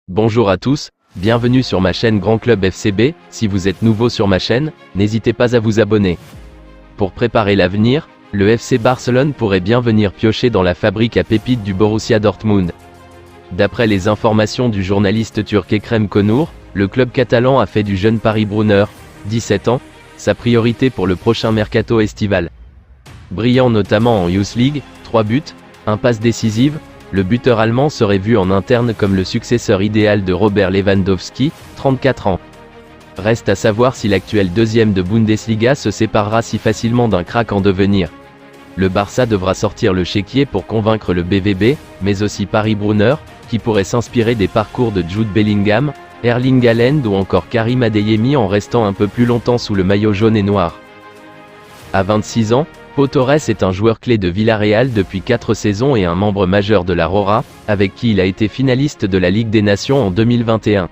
Bonjour à tous, bienvenue sur ma chaîne Grand Club FCB. Si vous êtes nouveau sur ma chaîne, n'hésitez pas à vous abonner. Pour préparer l'avenir, le FC Barcelone pourrait bien venir piocher dans la fabrique à pépites du Borussia Dortmund. D'après les informations du journaliste turc Ekrem Konur, le club catalan a fait du jeune Paris Brunner, 17 ans, sa priorité pour le prochain mercato estival. Brillant notamment en Youth League, 3 buts, 1 passe décisive, le buteur allemand serait vu en interne comme le successeur idéal de Robert Lewandowski, 34 ans. Reste à savoir si l'actuel deuxième de Bundesliga se séparera si facilement d'un crack en devenir. Le Barça devra sortir le chéquier pour convaincre le BVB, mais aussi Paris Brunner, qui pourrait s'inspirer des parcours de Jude Bellingham, Erling Haaland ou encore Karim Adeyemi en restant un peu plus longtemps sous le maillot jaune et noir. À 26 ans, Pau Torres est un joueur clé de Villarreal depuis 4 saisons et un membre majeur de la Roja, avec qui il a été finaliste de la Ligue des Nations en 2021.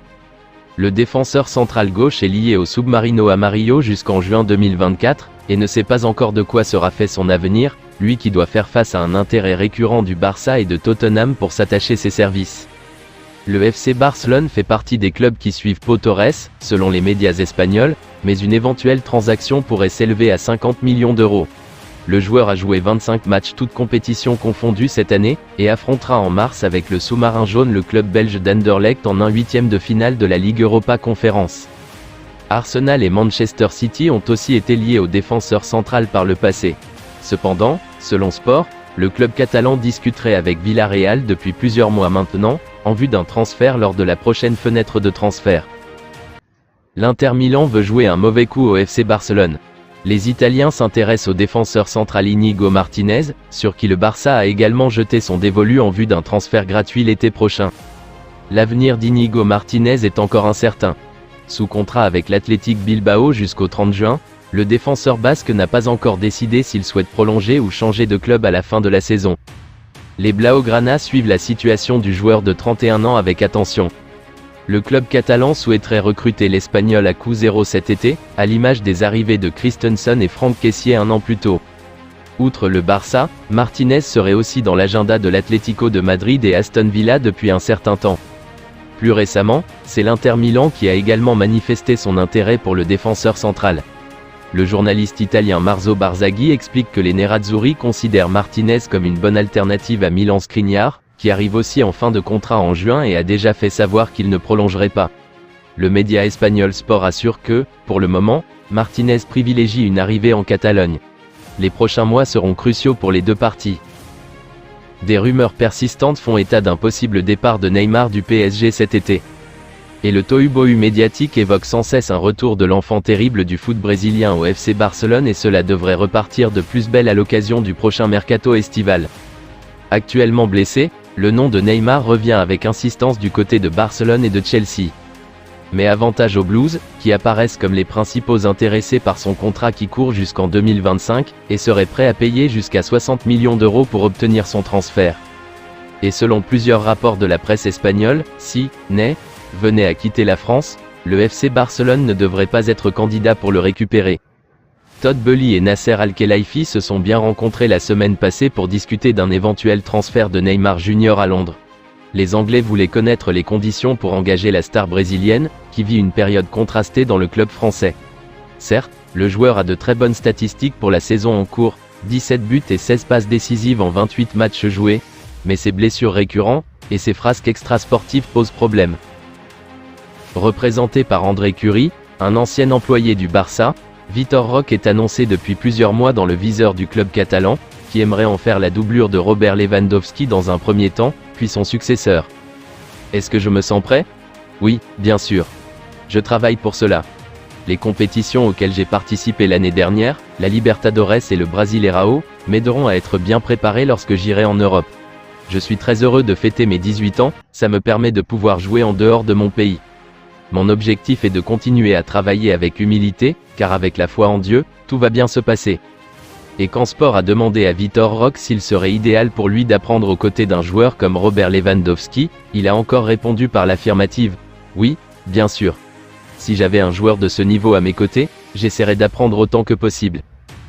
Le défenseur central gauche est lié au Submarino Amarillo jusqu'en juin 2024, et ne sait pas encore de quoi sera fait son avenir, lui qui doit faire face à un intérêt récurrent du Barça et de Tottenham pour s'attacher ses services. Le FC Barcelone fait partie des clubs qui suivent Pau Torres, selon les médias espagnols, mais une éventuelle transaction pourrait s'élever à 50 millions d'euros. Le joueur a joué 25 matchs toutes compétitions confondues cette année, et affrontera en mars avec le sous-marin jaune le club belge d'Anderlecht en un huitième de finale de la Ligue Europa Conference. Arsenal et Manchester City ont aussi été liés au défenseur central par le passé. Cependant, selon Sport, le club catalan discuterait avec Villarreal depuis plusieurs mois maintenant, en vue d'un transfert lors de la prochaine fenêtre de transfert. L'Inter Milan veut jouer un mauvais coup au FC Barcelone. Les Italiens s'intéressent au défenseur central Inigo Martinez, sur qui le Barça a également jeté son dévolu en vue d'un transfert gratuit l'été prochain. L'avenir d'Inigo Martinez est encore incertain. Sous contrat avec l'Athletic Bilbao jusqu'au 30 juin, le défenseur basque n'a pas encore décidé s'il souhaite prolonger ou changer de club à la fin de la saison. Les Blaugrana suivent la situation du joueur de 31 ans avec attention. Le club catalan souhaiterait recruter l'Espagnol à coût zéro cet été, à l'image des arrivées de Christensen et Franck Kessié un an plus tôt. Outre le Barça, Martinez serait aussi dans l'agenda de l'Atlético de Madrid et Aston Villa depuis un certain temps. Plus récemment, c'est l'Inter Milan qui a également manifesté son intérêt pour le défenseur central. Le journaliste italien Marzo Barzaghi explique que les Nerazzurri considèrent Martinez comme une bonne alternative à Milan Skriniar, qui arrive aussi en fin de contrat en juin et a déjà fait savoir qu'il ne prolongerait pas. Le média espagnol Sport assure que, pour le moment, Martinez privilégie une arrivée en Catalogne. Les prochains mois seront cruciaux pour les deux parties. Des rumeurs persistantes font état d'un possible départ de Neymar du PSG cet été. Et le tohu-bohu médiatique évoque sans cesse un retour de l'enfant terrible du foot brésilien au FC Barcelone et cela devrait repartir de plus belle à l'occasion du prochain mercato estival. Actuellement blessé, le nom de Neymar revient avec insistance du côté de Barcelone et de Chelsea. Mais avantage aux Blues, qui apparaissent comme les principaux intéressés par son contrat qui court jusqu'en 2025, et seraient prêts à payer jusqu'à 60 millions d'euros pour obtenir son transfert. Et selon plusieurs rapports de la presse espagnole, si Ney venait à quitter la France, le FC Barcelone ne devrait pas être candidat pour le récupérer. Todd Boehly et Nasser Al-Khelaifi se sont bien rencontrés la semaine passée pour discuter d'un éventuel transfert de Neymar Jr. à Londres. Les Anglais voulaient connaître les conditions pour engager la star brésilienne, qui vit une période contrastée dans le club français. Certes, le joueur a de très bonnes statistiques pour la saison en cours, 17 buts et 16 passes décisives en 28 matchs joués, mais ses blessures récurrentes, et ses frasques extrasportives posent problème. Représenté par André Curie, un ancien employé du Barça, Vitor Roque est annoncé depuis plusieurs mois dans le viseur du club catalan, qui aimerait en faire la doublure de Robert Lewandowski dans un premier temps, puis son successeur. Est-ce que je me sens prêt? Oui, bien sûr. Je travaille pour cela. Les compétitions auxquelles j'ai participé l'année dernière, la Libertadores et le Brasileirão, m'aideront à être bien préparé lorsque j'irai en Europe. Je suis très heureux de fêter mes 18 ans, ça me permet de pouvoir jouer en dehors de mon pays. Mon objectif est de continuer à travailler avec humilité, car avec la foi en Dieu, tout va bien se passer. Et quand Sport a demandé à Vitor Roque s'il serait idéal pour lui d'apprendre aux côtés d'un joueur comme Robert Lewandowski, il a encore répondu par l'affirmative. Oui, bien sûr. Si j'avais un joueur de ce niveau à mes côtés, j'essaierai d'apprendre autant que possible.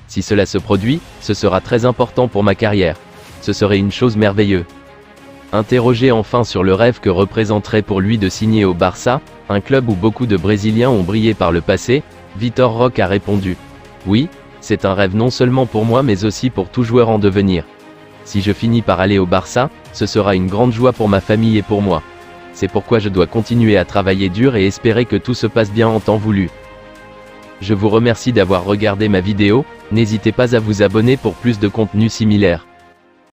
Si cela se produit, ce sera très important pour ma carrière. Ce serait une chose merveilleuse. Interrogé enfin sur le rêve que représenterait pour lui de signer au Barça, un club où beaucoup de Brésiliens ont brillé par le passé, Vitor Roque a répondu: oui, c'est un rêve non seulement pour moi mais aussi pour tout joueur en devenir. Si je finis par aller au Barça, ce sera une grande joie pour ma famille et pour moi. C'est pourquoi je dois continuer à travailler dur et espérer que tout se passe bien en temps voulu. Je vous remercie d'avoir regardé ma vidéo, n'hésitez pas à vous abonner pour plus de contenu similaire.